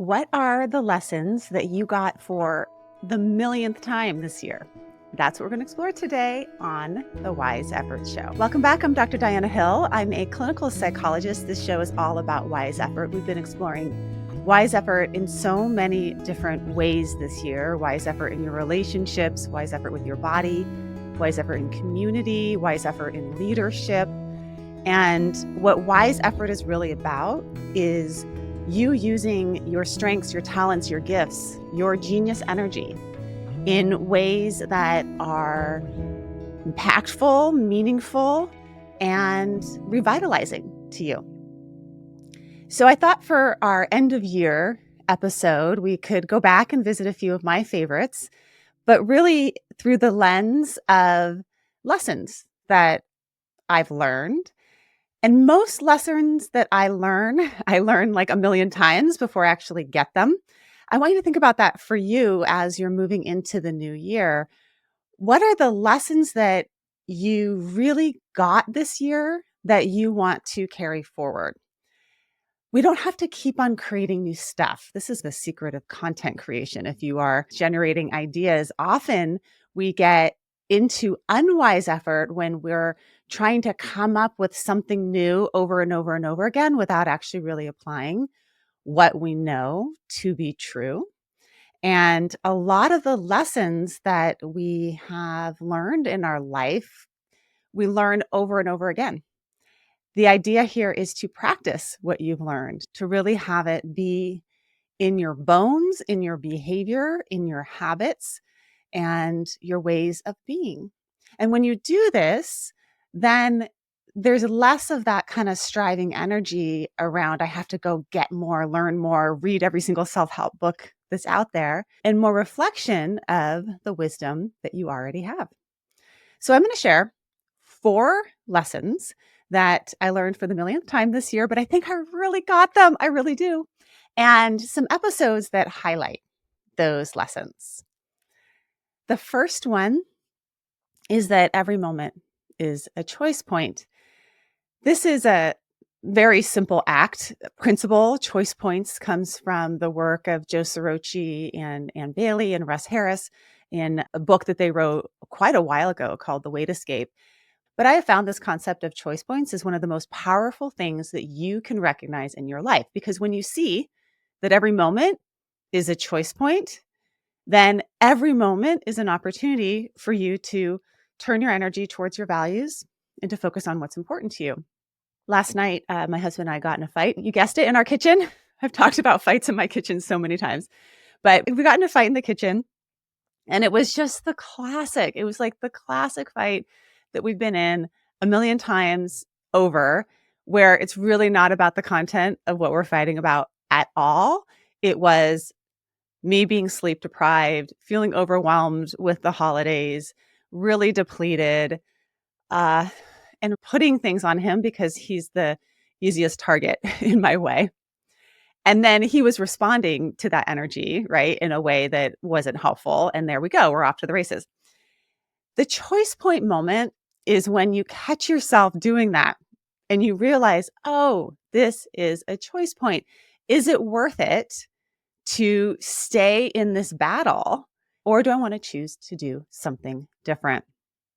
What are the lessons that you got for the millionth time this year? That's what we're going to explore today on the Wise Effort Show. Welcome back. I'm Dr. Diana Hill. I'm a clinical psychologist. This show is all about wise effort. We've been exploring wise effort in so many different ways this year. Wise effort in your relationships, wise effort with your body, wise effort in community, wise effort in leadership. And what wise effort is really about is you using your strengths, your talents, your gifts, your genius energy in ways that are impactful, meaningful, and revitalizing to you. So I thought for our end of year episode, we could go back and visit a few of my favorites, but really through the lens of lessons that I've learned. And most lessons that I learn like a million times before I actually get them. I want you to think about that for you as you're moving into the new year. What are the lessons that you really got this year that you want to carry forward? We don't have to keep on creating new stuff. This is the secret of content creation. If you are generating ideas, often we get into unwise effort when we're trying to come up with something new over and over and over again without actually really applying what we know to be true. And a lot of the lessons that we have learned in our life, we learn over and over again. The idea here is to practice what you've learned, to really have it be in your bones, in your behavior, in your habits, and your ways of being. And when you do this, then there's less of that kind of striving energy around, I have to go get more, learn more, read every single self-help book that's out there, and more reflection of the wisdom that you already have. So I'm going to share 4 lessons that I learned for the millionth time this year, but I think I really got them. I really do. And some episodes that highlight those lessons. The first one is that every moment is a choice point. This is a very simple principle. Choice points comes from the work of Joe Sorochi and Ann Bailey and Russ Harris in a book that they wrote quite a while ago called The Weight Escape. But I have found this concept of choice points is one of the most powerful things that you can recognize in your life. Because when you see that every moment is a choice point, then every moment is an opportunity for you to turn your energy towards your values and to focus on what's important to you. Last night, my husband and I got in a fight. You guessed it, in our kitchen. I've talked about fights in my kitchen so many times. But we got in a fight in the kitchen, and it was just the classic. It was like the classic fight that we've been in a million times over, where it's really not about the content of what we're fighting about at all. It was me being sleep deprived, feeling overwhelmed with the holidays, really depleted, and putting things on him because he's the easiest target in my way. And then he was responding to that energy, right, in a way that wasn't helpful. And there we go. We're off to the races. The choice point moment is when you catch yourself doing that and you realize, oh, this is a choice point. Is it worth it to stay in this battle, or do I want to choose to do something different?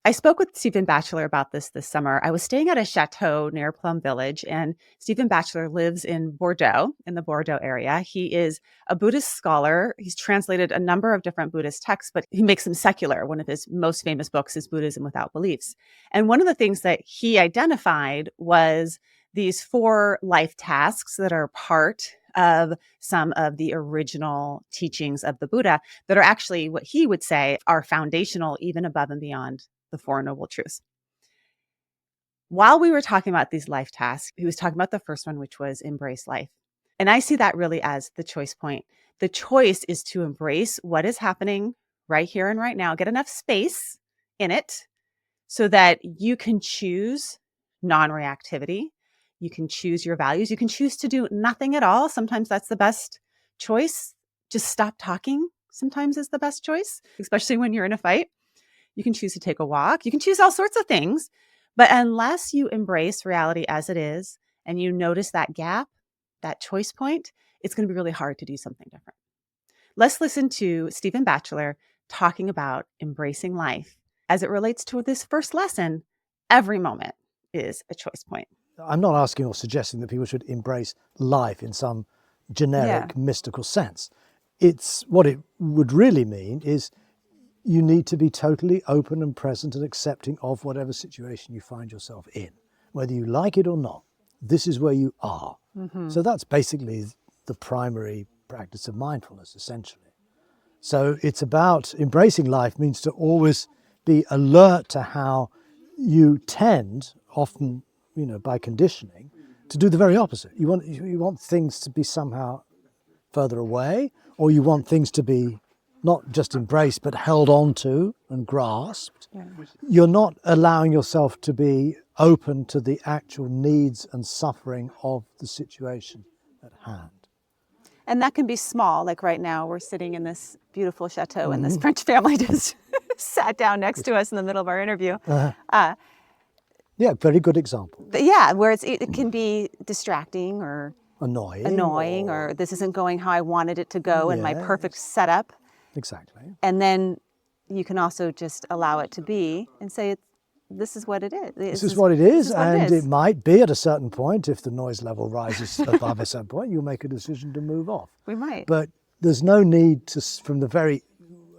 I spoke with Stephen Batchelor about this summer. I was staying at a chateau near Plum Village, and Stephen Batchelor lives in Bordeaux, in the Bordeaux area. He is a Buddhist scholar. He's translated a number of different Buddhist texts, but he makes them secular. One of his most famous books is Buddhism Without Beliefs. And one of the things that he identified was these 4 life tasks that are part of some of the original teachings of the Buddha that are actually what he would say are foundational, even above and beyond the 4 Noble Truths. While we were talking about these life tasks, he was talking about the first one, which was embrace life. And I see that really as the choice point. The choice is to embrace what is happening right here and right now, get enough space in it so that you can choose non-reactivity. You can choose your values. You can choose to do nothing at all. Sometimes that's the best choice. Just stop talking sometimes is the best choice, especially when you're in a fight. You can choose to take a walk. You can choose all sorts of things. But unless you embrace reality as it is and you notice that gap, that choice point, it's going to be really hard to do something different. Let's listen to Stephen Batchelor talking about embracing life as it relates to this first lesson. Every moment is a choice point. I'm not asking or suggesting that people should embrace life in some generic, mystical sense. It's what it would really mean is you need to be totally open and present and accepting of whatever situation you find yourself in, whether you like it or not. This is where you are. So that's basically the primary practice of mindfulness, essentially. So it's about embracing life means to always be alert to how you tend, often, by conditioning, to do the very opposite. You want things to be somehow further away, or you want things to be not just embraced, but held on to and grasped. Yeah. You're not allowing yourself to be open to the actual needs and suffering of the situation at hand. And that can be small. Like right now, we're sitting in this beautiful chateau, and this French family just sat down next to us in the middle of our interview. Yeah, very good example. Yeah, where it can be distracting or annoying, or this isn't going how I wanted it to go in my perfect setup. Exactly. And then you can also just allow it to be and say, this is what it is. This is what it is, and it might be at a certain point, if the noise level rises above a certain point, you'll make a decision to move off. We might. But there's no need to,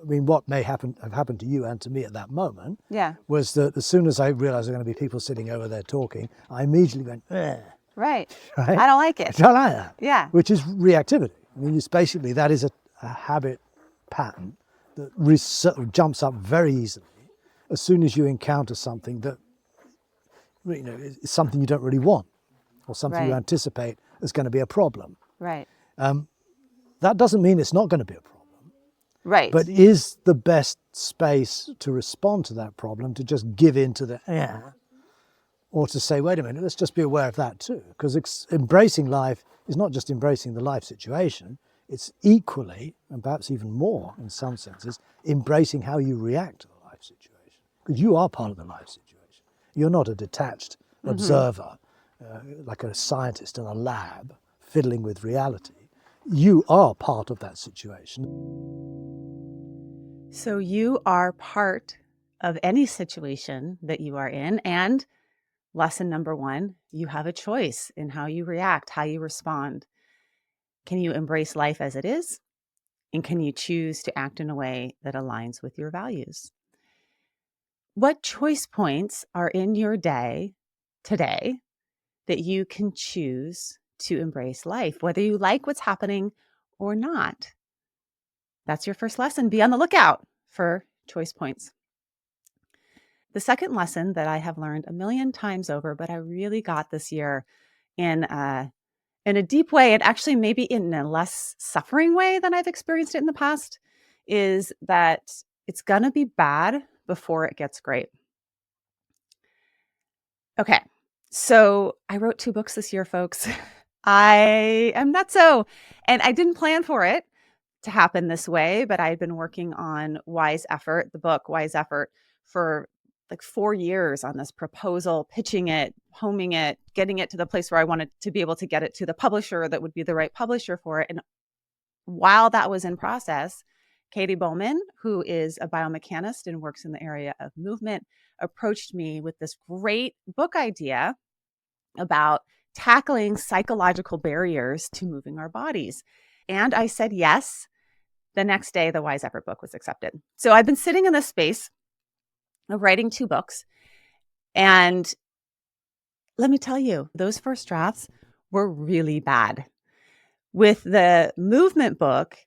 what may have happened to you and to me at that moment, was that as soon as I realized there were going to be people sitting over there talking, I immediately went, Right. I don't like it. I don't like that. Yeah. Which is reactivity. It's basically, that is a habit pattern that jumps up very easily as soon as you encounter something that is something you don't really want, or something you anticipate is going to be a problem. Right. That doesn't mean it's not going to be a problem. Right. But is the best space to respond to that problem to just give in to the or to say, wait a minute, let's just be aware of that too? Because embracing life is not just embracing the life situation, it's equally, and perhaps even more in some senses, embracing how you react to the life situation. Because you are part of the life situation. You're not a detached observer, like a scientist in a lab, fiddling with reality. You are part of that situation. So you are part of any situation that you are in, and lesson number 1, you have a choice in how you react, how you respond. Can you embrace life as it is? And can you choose to act in a way that aligns with your values? What choice points are in your day today that you can choose to embrace life, whether you like what's happening or not? That's your first lesson. Be on the lookout for choice points. The second lesson that I have learned a million times over, but I really got this year in a deep way, and actually maybe in a less suffering way than I've experienced it in the past, is that it's going to be bad before it gets great. Okay, so I wrote 2 books this year, folks. I am nutso, and I didn't plan for it to happen this way, but I had been working on Wise Effort, the book Wise Effort, for like 4 years on this proposal, pitching it, homing it, getting it to the place where I wanted to be able to get it to the publisher that would be the right publisher for it. And while that was in process, Katie Bowman, who is a biomechanist and works in the area of movement, approached me with this great book idea about tackling psychological barriers to moving our bodies. And I said yes. The next day, the Wise Effort book was accepted. So I've been sitting in this space of writing 2 books. And let me tell you, those first drafts were really bad. With the movement book,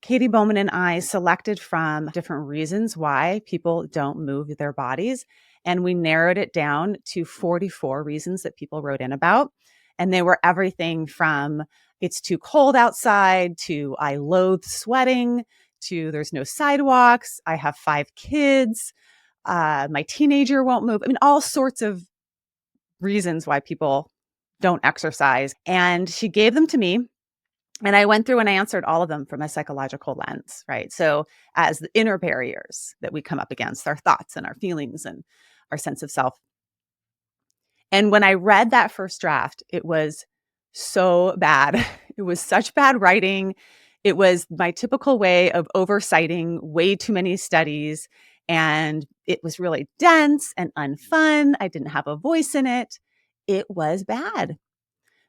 Katie Bowman and I selected from different reasons why people don't move their bodies. And we narrowed it down to 44 reasons that people wrote in about. And they were everything from it's too cold outside to I loathe sweating to there's no sidewalks. I have 5 kids. My teenager won't move. All sorts of reasons why people don't exercise. And she gave them to me. And I went through and I answered all of them from a psychological lens, right? So as the inner barriers that we come up against, our thoughts and our feelings and our sense of self. And when I read that first draft, it was so bad. It was such bad writing. It was my typical way of oversighting way too many studies. And it was really dense and unfun. I didn't have a voice in it. It was bad.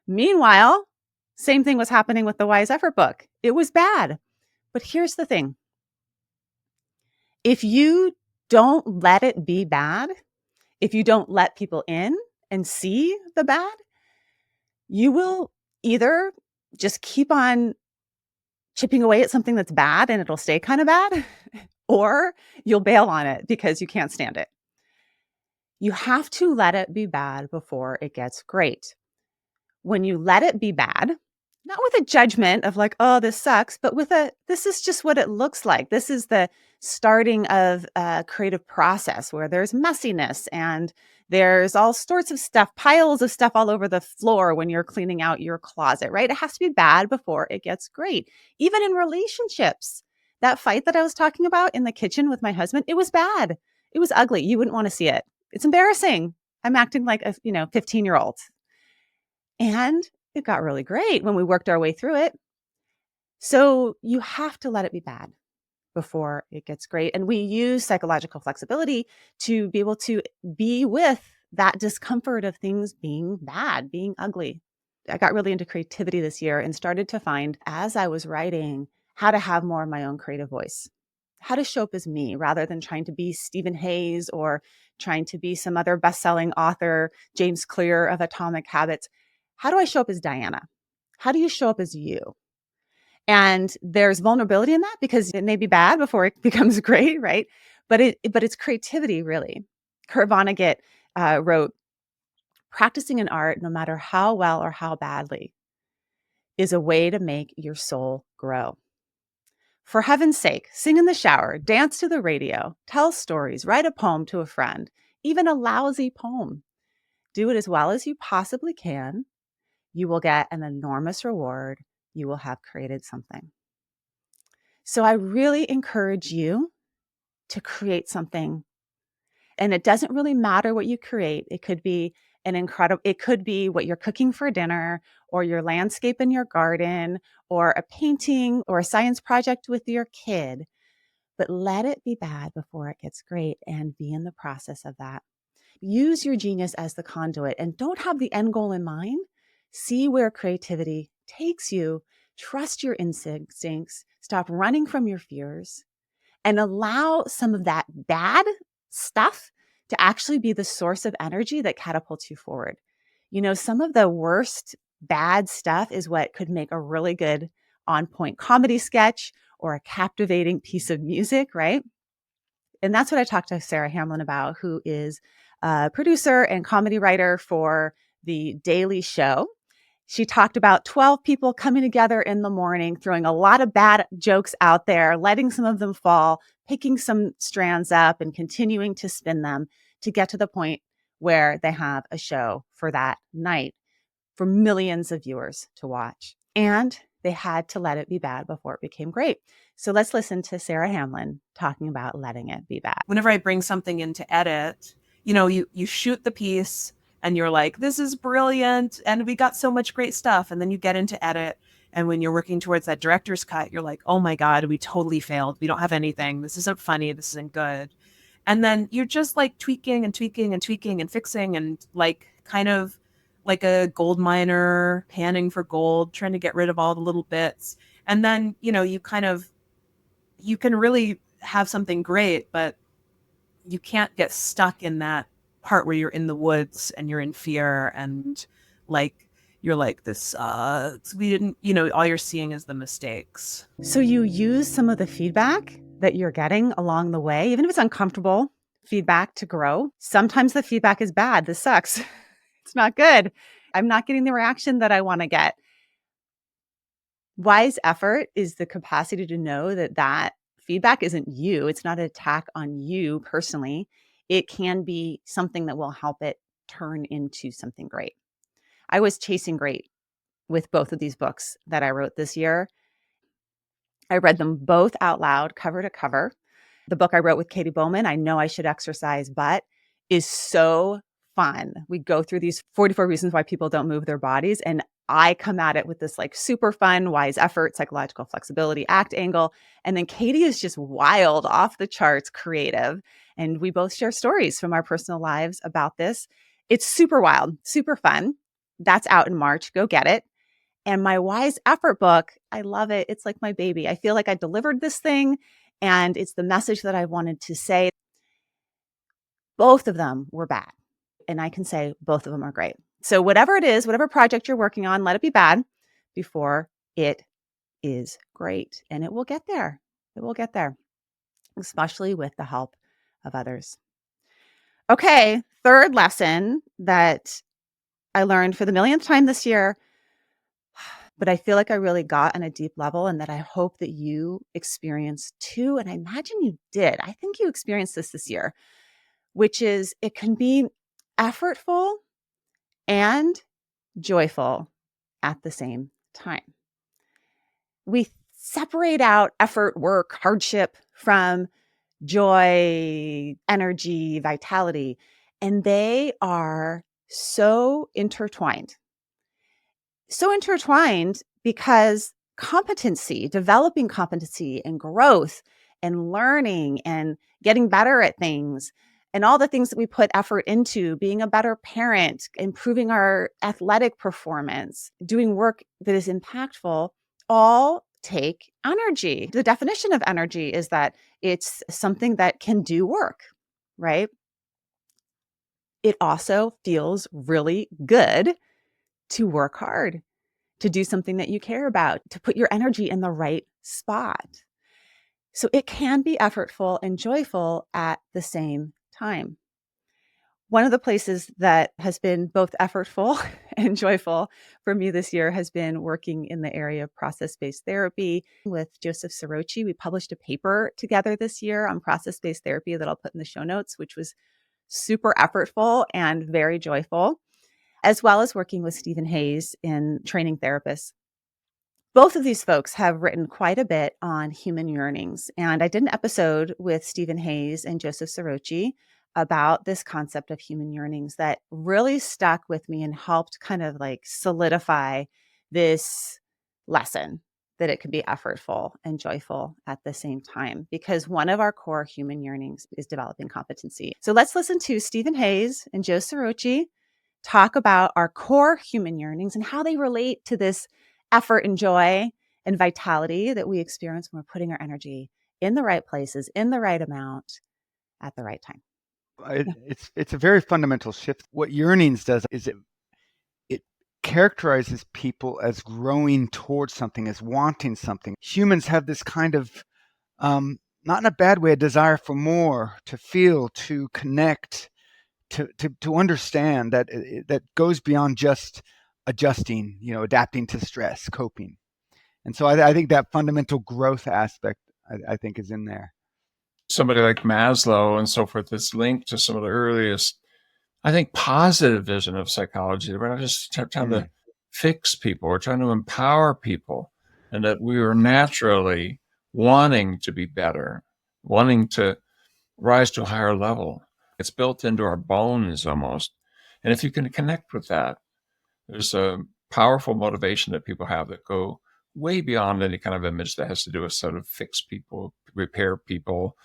Meanwhile, same thing was happening with the Wise Effort book. It was bad. But here's the thing. If you don't let it be bad, if you don't let people in and see the bad, you will either just keep on chipping away at something that's bad and it'll stay kind of bad, or you'll bail on it because you can't stand it. You have to let it be bad before it gets great. When you let it be bad, not with a judgment of like, oh, this sucks, but with this is just what it looks like. This is the starting of a creative process where there's messiness and there's all sorts of stuff, piles of stuff all over the floor when you're cleaning out your closet, right? It has to be bad before it gets great. Even in relationships, that fight that I was talking about in the kitchen with my husband, it was bad. It was ugly. You wouldn't want to see it. It's embarrassing. I'm acting like a 15-year-old. And it got really great when we worked our way through it. So you have to let it be bad before it gets great. And we use psychological flexibility to be able to be with that discomfort of things being bad, being ugly. I got really into creativity this year and started to find, as I was writing, how to have more of my own creative voice, how to show up as me rather than trying to be Stephen Hayes or trying to be some other best-selling author, James Clear of Atomic Habits. How do I show up as Diana? How do you show up as you? And there's vulnerability in that because it may be bad before it becomes great, right? But it's creativity, really. Kurt Vonnegut wrote, practicing an art, no matter how well or how badly, is a way to make your soul grow. For heaven's sake, sing in the shower, dance to the radio, tell stories, write a poem to a friend, even a lousy poem. Do it as well as you possibly can. You will get an enormous reward. You will have created something. So I really encourage you to create something. And it doesn't really matter what you create. It could be it could be what you're cooking for dinner, or your landscape in your garden, or a painting or a science project with your kid. But let it be bad before it gets great and be in the process of that. Use your genius as the conduit and don't have the end goal in mind. See where creativity takes you. Trust your instincts. Stop running from your fears and allow some of that bad stuff to actually be the source of energy that catapults you forward. Some of the worst bad stuff is what could make a really good on-point comedy sketch or a captivating piece of music, right? And that's what I talked to Sarah Hamlin about, who is a producer and comedy writer for The Daily Show. She talked about 12 people coming together in the morning, throwing a lot of bad jokes out there, letting some of them fall, picking some strands up and continuing to spin them to get to the point where they have a show for that night for millions of viewers to watch. And they had to let it be bad before it became great. So let's listen to Sarah Hamlin talking about letting it be bad. Whenever I bring something in to edit, you shoot the piece and you're like, this is brilliant. And we got so much great stuff. And then you get into edit. And when you're working towards that director's cut, you're like, oh my God, we totally failed. We don't have anything. This isn't funny. This isn't good. And then you're just like tweaking and tweaking and tweaking and fixing and like kind of like a gold miner panning for gold, trying to get rid of all the little bits. And then, you can really have something great, but you can't get stuck in that part where you're in the woods and you're in fear and like you're like, this sucks. We didn't, all you're seeing is the mistakes. So you use some of the feedback that you're getting along the way, even if it's uncomfortable feedback, to grow. Sometimes the feedback is bad. This sucks. It's not good. I'm not getting the reaction that I want to get. Wise effort is the capacity to know that feedback isn't you. It's not an attack on you personally. It can be something that will help it turn into something great. I was chasing great with both of these books that I wrote this year. I read them both out loud, cover to cover. The book I wrote with Katie Bowman, I Know I Should Exercise, But, is so fun. We go through these 44 reasons why people don't move their bodies. And I come at it with this like super fun, wise effort, psychological flexibility, act angle. And then Katie is just wild, off the charts, creative. And we both share stories from our personal lives about this. It's super wild, super fun. That's out in March. Go get it. And my wise effort book, I love it. It's like my baby. I feel like I delivered this thing and it's the message that I wanted to say. Both of them were bad. And I can say both of them are great. So whatever it is, whatever project you're working on, let it be bad before it is great. And it will get there. It will get there, especially with the help of others. Okay, third lesson that I learned for the millionth time this year, but I feel like I really got on a deep level and that I hope that you experienced too. And I imagine you did. I think you experienced this year, which is it can be effortful and joyful at the same time. We separate out effort, work, hardship from joy, energy, vitality, and they are so intertwined. So intertwined because competency, developing competency and growth and learning and getting better at things and all the things that we put effort into, being a better parent, improving our athletic performance, doing work that is impactful, all take energy. The definition of energy is that it's something that can do work, right? It also feels really good to work hard, to do something that you care about, to put your energy in the right spot. So it can be effortful and joyful at the same time. One of the places that has been both effortful and joyful for me this year has been working in the area of process-based therapy with Joseph Sorochi. We published a paper together this year on process-based therapy that I'll put in the show notes, which was super effortful and very joyful, as well as working with Stephen Hayes in training therapists. Both of these folks have written quite a bit on human yearnings. And I did an episode with Stephen Hayes and Joseph Sorochi about this concept of human yearnings that really stuck with me and helped kind of like solidify this lesson that it can be effortful and joyful at the same time, because one of our core human yearnings is developing competency. So let's listen to Stephen Hayes and Joe Sorochi talk about our core human yearnings and how they relate to this effort and joy and vitality that we experience when we're putting our energy in the right places, in the right amount, at the right time. It's a very fundamental shift. What yearnings does is it characterizes people as growing towards something, as wanting something. Humans have this kind of, not in a bad way, a desire for more, to feel, to connect, to understand that goes beyond just adjusting, adapting to stress, coping. And so I think that fundamental growth aspect, I think, is in there. Somebody like Maslow and so forth is linked to some of the earliest, I think, positive vision of psychology. We're not just trying to fix people, we're trying to empower people, and that we are naturally wanting to be better, wanting to rise to a higher level. It's built into our bones almost. And if you can connect with that, there's a powerful motivation that people have that go way beyond any kind of image that has to do with sort of fix people, repair people,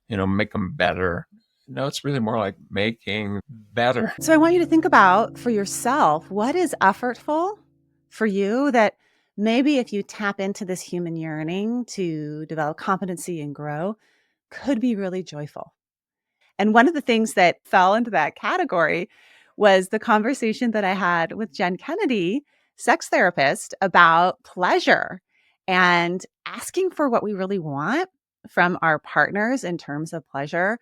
make them better. No, it's really more like making better. So I want you to think about for yourself, what is effortful for you that maybe if you tap into this human yearning to develop competency and grow, could be really joyful. And one of the things that fell into that category was the conversation that I had with Jen Kennedy, sex therapist, about pleasure and asking for what we really want from our partners in terms of pleasure.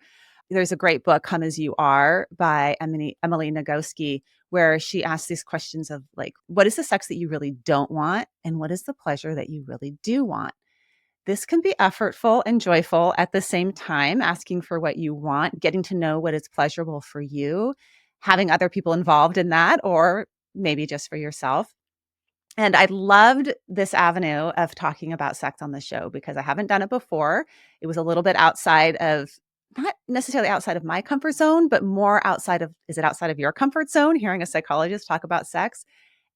There's a great book, Come As You Are, by Emily Nagoski, where she asks these questions of like, what is the sex that you really don't want? And what is the pleasure that you really do want? This can be effortful and joyful at the same time, asking for what you want, getting to know what is pleasurable for you, having other people involved in that, or maybe just for yourself. And I loved this avenue of talking about sex on the show because I haven't done it before. It was a little bit outside of, not necessarily outside of my comfort zone, but more outside of, is it outside of your comfort zone, hearing a psychologist talk about sex?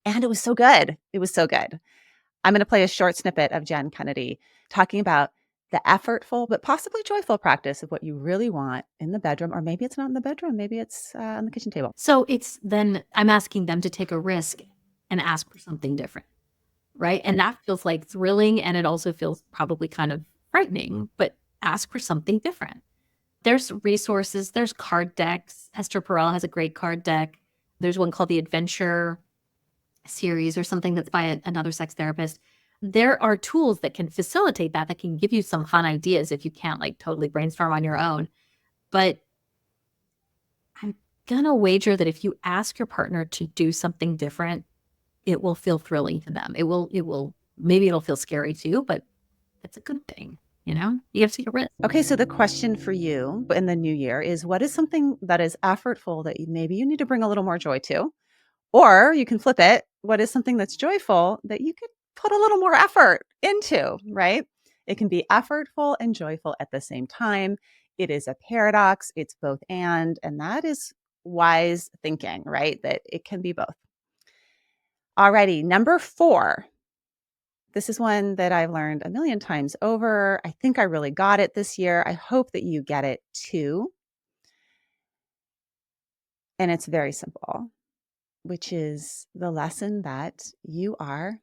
And it was so good. It was so good. I'm going to play a short snippet of Jen Kennedy talking about the effortful but possibly joyful practice of what you really want in the bedroom, or maybe it's not in the bedroom, maybe it's on the kitchen table. So it's then I'm asking them to take a risk and ask for something different, right? And that feels like thrilling, and it also feels probably kind of frightening, but ask for something different. There's resources, there's card decks. Esther Perel has a great card deck. There's one called the Adventure series or something that's by another sex therapist. There are tools that can facilitate that can give you some fun ideas if you can't like totally brainstorm on your own. But I'm gonna wager that if you ask your partner to do something different, it will feel thrilling to them. Maybe it'll feel scary too, but it's a good thing. You have to take a risk. Okay, so the question for you in the new year is, what is something that is effortful that maybe you need to bring a little more joy to? Or you can flip it. What is something that's joyful that you could put a little more effort into, right? It can be effortful and joyful at the same time. It is a paradox. It's both and that is wise thinking, right? That it can be both. Alrighty, number 4. This is one that I've learned a million times over. I think I really got it this year. I hope that you get it too. And it's very simple, which is the lesson that you are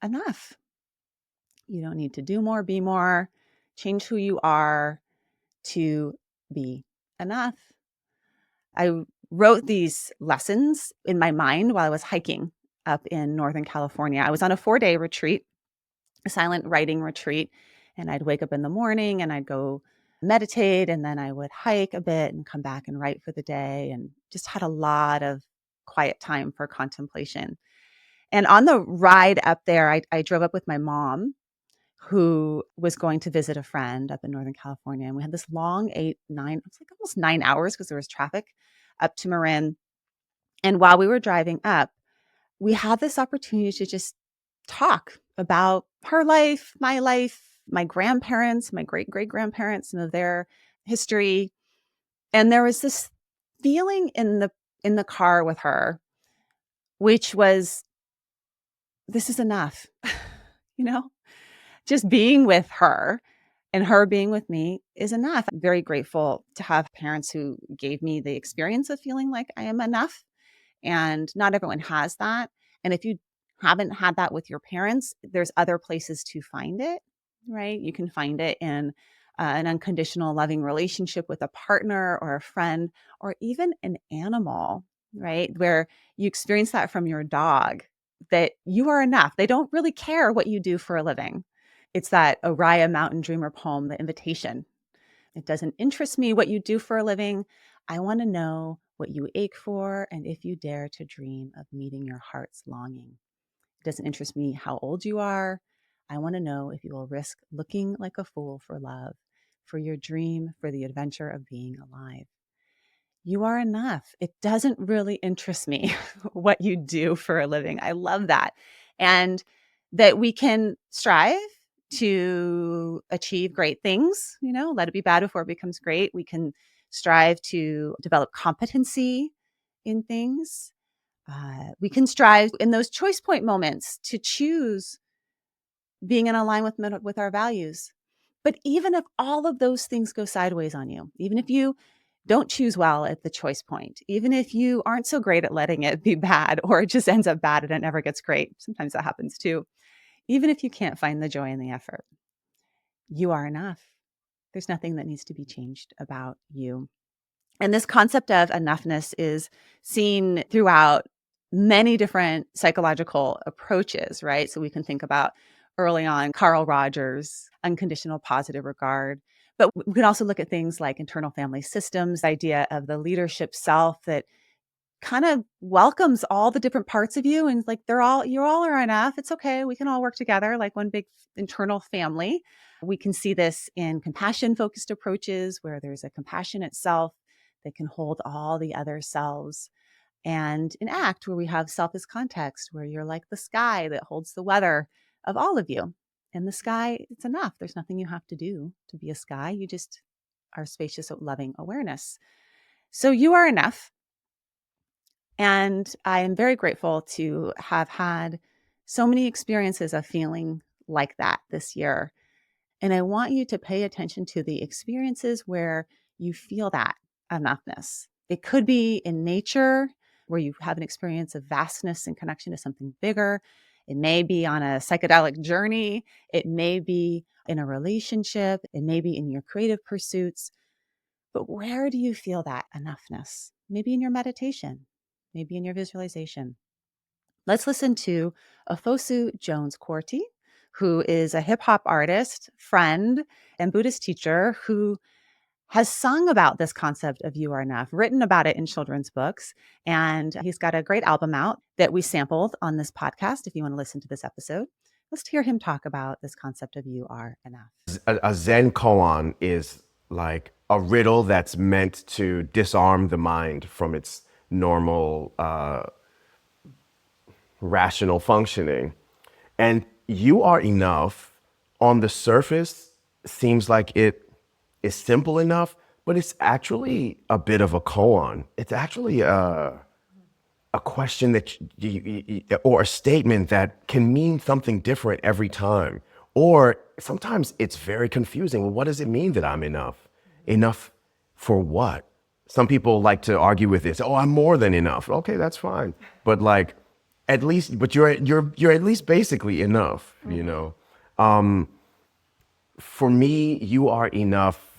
enough. You don't need to do more, be more, change who you are to be enough. I wrote these lessons in my mind while I was hiking up in Northern California. I was on a 4-day retreat, a silent writing retreat, and I'd wake up in the morning and I'd go meditate, and then I would hike a bit and come back and write for the day, and just had a lot of quiet time for contemplation. And on the ride up there, I drove up with my mom, who was going to visit a friend up in Northern California. And we had this long 8, 9, it was like almost 9 hours because there was traffic up to Marin. And while we were driving up, we had this opportunity to just talk about her life, my grandparents, my great-great-grandparents, and their history. And there was this feeling in the car with her, which was, this is enough, you know? Just being with her and her being with me is enough. I'm very grateful to have parents who gave me the experience of feeling like I am enough. And not everyone has that. And if you haven't had that with your parents, there's other places to find it, right? You can find it in an unconditional loving relationship with a partner or a friend, or even an animal, right? Where you experience that from your dog, that you are enough. They don't really care what you do for a living. It's that Oriah Mountain Dreamer poem, The Invitation. It doesn't interest me what you do for a living. I want to know what you ache for, and if you dare to dream of meeting your heart's longing. It doesn't interest me how old you are. I want to know if you will risk looking like a fool for love, for your dream, for the adventure of being alive. You are enough. It doesn't really interest me what you do for a living. I love that. And that we can strive to achieve great things, let it be bad before it becomes great. We can strive to develop competency in things. We can strive in those choice point moments to choose being in alignment with our values. But even if all of those things go sideways on you, even if you don't choose well at the choice point, even if you aren't so great at letting it be bad, or it just ends up bad and it never gets great, sometimes that happens too. Even if you can't find the joy in the effort, you are enough. There's nothing that needs to be changed about you. And this concept of enoughness is seen throughout many different psychological approaches, right? So we can think about early on Carl Rogers' unconditional positive regard. But we can also look at things like internal family systems, the idea of the leadership self that kind of welcomes all the different parts of you, and like you all are enough. It's okay. We can all work together like one big internal family. We can see this in compassion focused approaches where there's a compassionate self that can hold all the other selves. And in ACT, where we have self as context, where you're like the sky that holds the weather of all of you. And the sky, it's enough. There's nothing you have to do to be a sky. You just are spacious, loving awareness. So you are enough. And I am very grateful to have had so many experiences of feeling like that this year. And I want you to pay attention to the experiences where you feel that enoughness. It could be in nature, where you have an experience of vastness and connection to something bigger. It may be on a psychedelic journey. It may be in a relationship. It may be in your creative pursuits. But where do you feel that enoughness? Maybe in your meditation, maybe in your visualization. Let's listen to Ofosu Jones-Quartey, who is a hip hop artist, friend, and Buddhist teacher who has sung about this concept of you are enough, written about it in children's books. And he's got a great album out that we sampled on this podcast. If you want to listen to this episode, let's hear him talk about this concept of you are enough. A Zen koan is like a riddle that's meant to disarm the mind from its normal rational functioning. And you are enough on the surface seems like it is simple enough, but it's actually a bit of a koan. It's actually a question that or a statement that can mean something different every time. Or sometimes it's very confusing. Well, what does it mean that I'm enough? Enough for what? Some people like to argue with this. Oh, I'm more than enough. Okay, that's fine. But like, at least, but you're at least basically enough, you know? For me, you are enough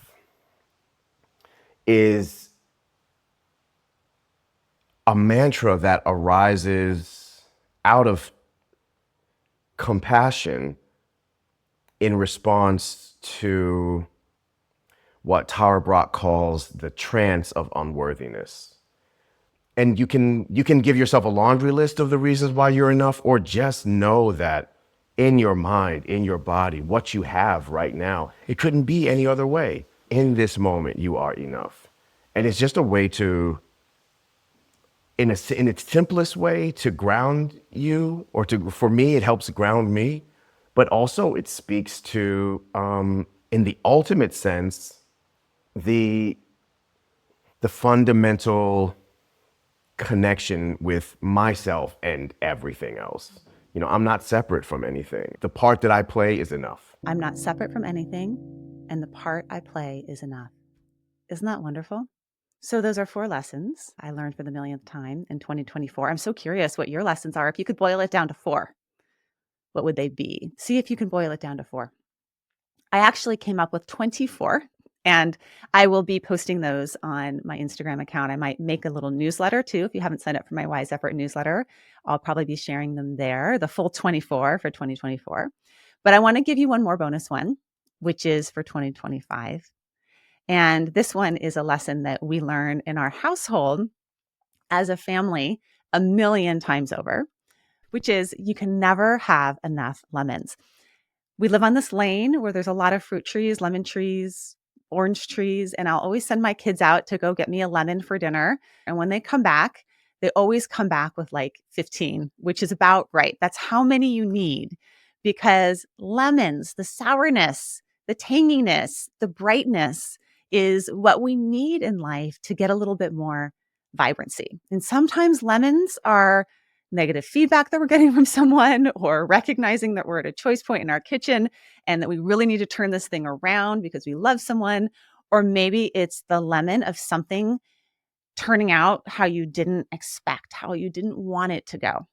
is a mantra that arises out of compassion in response to what Tara Brach calls the trance of unworthiness. And you can give yourself a laundry list of the reasons why you're enough, or just know that in your mind, in your body, what you have right now, it couldn't be any other way. In this moment, you are enough. And it's just a way to, in its simplest way, to ground you, or for me, it helps ground me, but also it speaks to, in the ultimate sense, the fundamental connection with myself and everything else. You know, I'm not separate from anything. The part that I play is enough. I'm not separate from anything, and the part I play is enough. Isn't that wonderful? So those are 4 lessons I learned for the millionth time in 2024. I'm so curious what your lessons are. If you could boil it down to 4, what would they be? See if you can boil it down to 4. I actually came up with 24, and I will be posting those on my Instagram account. I might make a little newsletter too. If you haven't signed up for my Wise Effort newsletter, I'll probably be sharing them there, the full 24 for 2024. But I want to give you one more bonus one, which is for 2025. And this one is a lesson that we learn in our household as a family 1,000,000 times over, which is you can never have enough lemons. We live on this lane where there's a lot of fruit trees, lemon trees, orange trees, and I'll always send my kids out to go get me a lemon for dinner. And when they come back, they always come back with like 15, which is about right. That's how many you need, because lemons, the sourness, the tanginess, the brightness is what we need in life to get a little bit more vibrancy. And sometimes lemons are negative feedback that we're getting from someone, or recognizing that we're at a choice point in our kitchen and that we really need to turn this thing around because we love someone. Or maybe it's the lemon of something turning out how you didn't expect, how you didn't want it to go.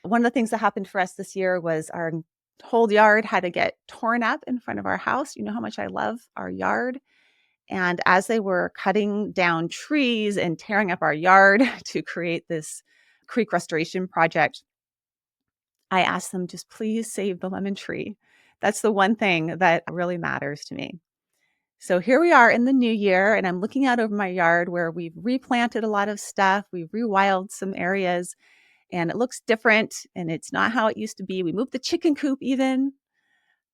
One of the things that happened for us this year was our whole yard had to get torn up in front of our house. You know how much I love our yard. And as they were cutting down trees and tearing up our yard to create this creek restoration project, I asked them, just please save the lemon tree. That's the one thing that really matters to me. So here we are in the new year, and I'm looking out over my yard where we've replanted a lot of stuff. We've rewilded some areas, and it looks different, and it's not how it used to be. We moved the chicken coop even.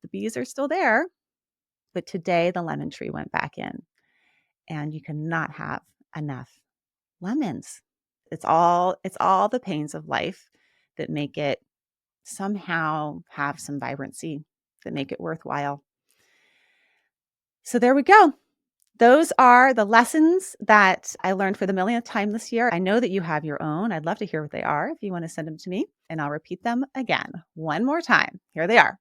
The bees are still there, but today the lemon tree went back in, and you cannot have enough lemons. It's all the pains of life that make it somehow have some vibrancy, that make it worthwhile. So there we go. those are the lessons that I learned for the millionth time this year. I know that you have your own. I'd love to hear what they are if you want to send them to me, and I'll repeat them again one more time. Here they are.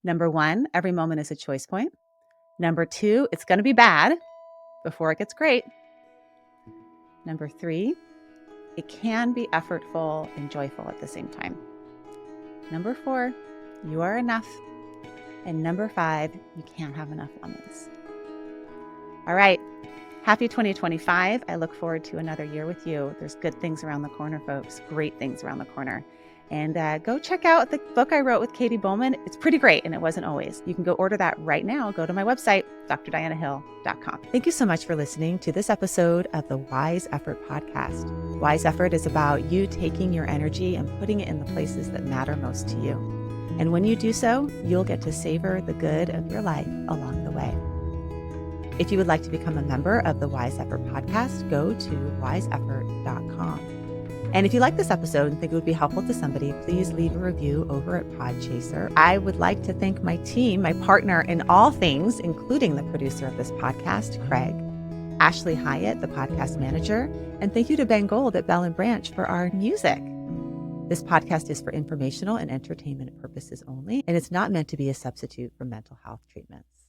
Number 1, every moment is a choice point. Number 2, it's going to be bad before it gets great. Number 3, it can be effortful and joyful at the same time. Number 4, you are enough. And number 5, you can't have enough lemons. All right. Happy 2025. I look forward to another year with you. There's good things around the corner, folks. Great things around the corner. And go check out the book I wrote with Katie Bowman. It's pretty great, and it wasn't always. You can go order that right now. Go to my website, drdianahill.com. Thank you so much for listening to this episode of the Wise Effort podcast. Wise Effort is about you taking your energy and putting it in the places that matter most to you. And when you do so, you'll get to savor the good of your life along the way. If you would like to become a member of the Wise Effort podcast, go to wiseeffort.com. And if you like this episode and think it would be helpful to somebody, please leave a review over at Podchaser. I would like to thank my team, my partner in all things, including the producer of this podcast, Craig, Ashley Hyatt, the podcast manager, and thank you to Ben Gold at Bell & Branch for our music. This podcast is for informational and entertainment purposes only, and it's not meant to be a substitute for mental health treatments.